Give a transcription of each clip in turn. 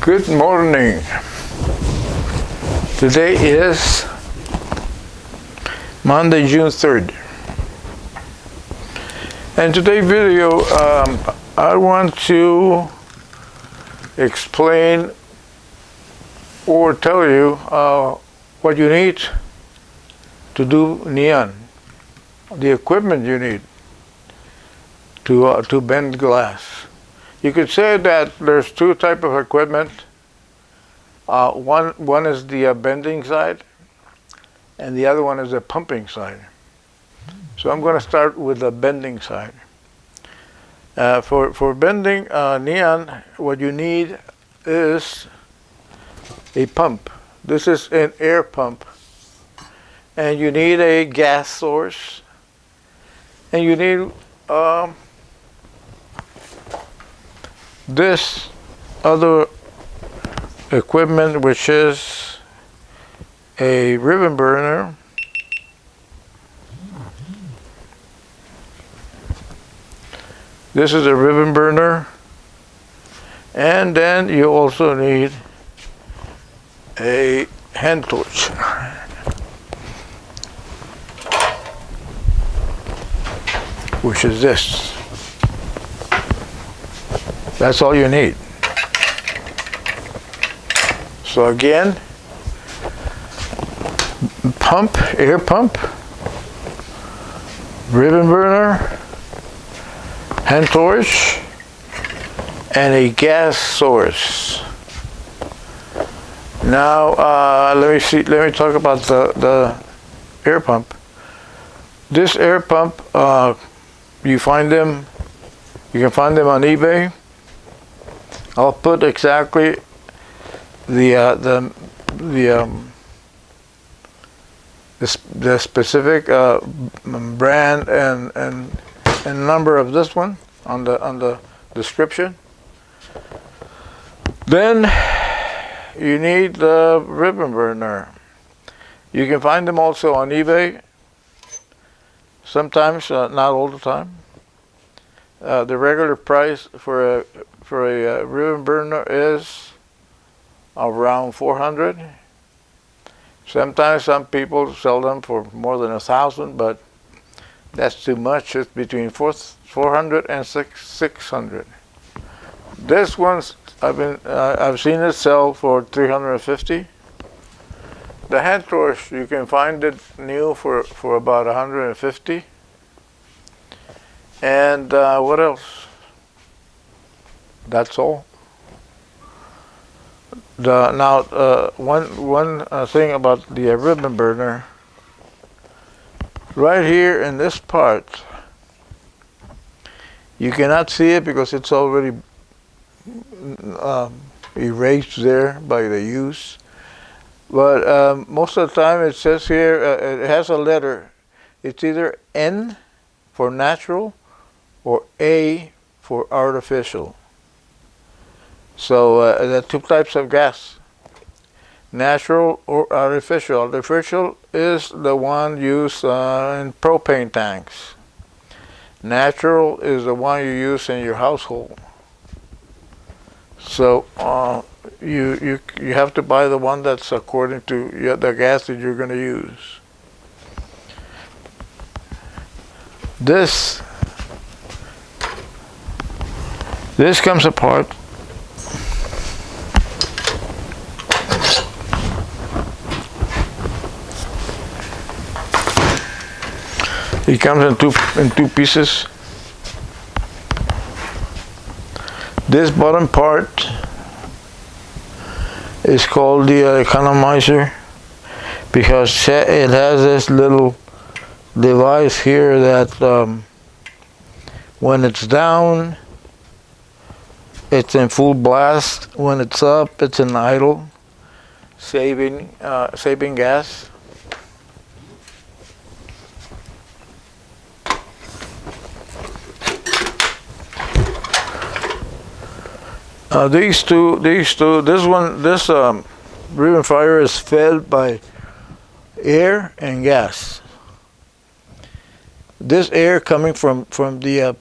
Good morning. Today is Monday, June 3rd. And today's video, I want to explain or tell you what you need to do neon, the equipment you need to bend glass. You could say that there's two types of equipment. One is the bending side, and the other one is the pumping side. So I'm going to start with the bending side. For bending neon, what you need is a pump. This is an air pump, and you need a gas source, and you need this other equipment, which is a ribbon burner, this is a ribbon burner, and then you also need a hand torch. Which is this. That's all you need. So again, pump, air pump, ribbon burner, hand torch, and a gas source. Now let me talk about the air pump. This air pump, you can find them on eBay. I'll put exactly the specific brand and number of this one on the description. Then you need the ribbon burner. You can find them also on eBay. Sometimes, not all the time. The regular price for a ribbon burner is around $400. Sometimes some people sell them for more than $1,000, but that's too much. It's between $400 and $600. This one's I've seen it sell for $350. The hand torch, you can find it new for about $150. And what else? That's all. One thing about the ribbon burner, right here in this part, you cannot see it because it's already erased there by the use. But most of the time it says here, it has a letter. It's either N for natural or A for artificial. So there are two types of gas, natural or artificial. Artificial is the one used in propane tanks. Natural is the one you use in your household. So you have to buy the one that's according to the gas that you're going to use. This comes apart. It comes in two pieces. This bottom part is called the economizer because it has this little device here that when it's down, it's in full blast. When it's up, it's in idle, saving gas. This ribbon fire is fed by air and gas. This air coming from the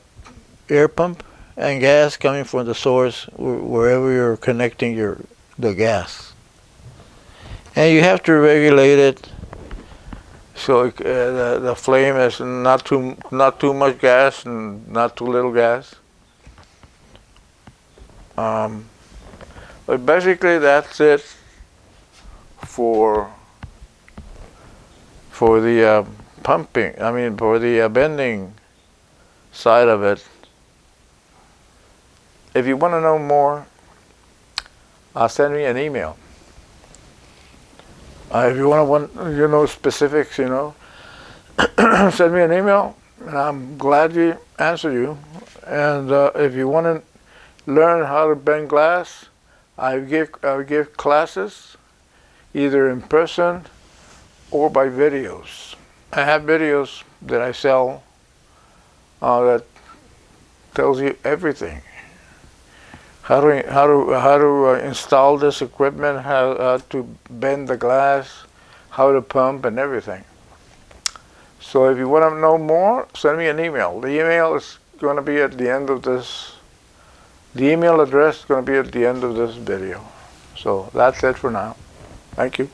air pump and gas coming from the source wherever you're connecting the gas. And you have to regulate it so the flame is not too much gas and not too little gas. But basically that's it for the pumping. I mean, for the bending side of it. If you want to know more, send me an email. If you want specifics, send me an email, and I'm glad to answer you. And if you want to learn how to bend glass, I give classes, either in person or by videos. I have videos that I sell that tells you everything. How to install this equipment, how to bend the glass, how to pump, and everything. So if you want to know more, send me an email. The email is going to be at the end of this. The email address is going to be at the end of this video. So that's it for now. Thank you.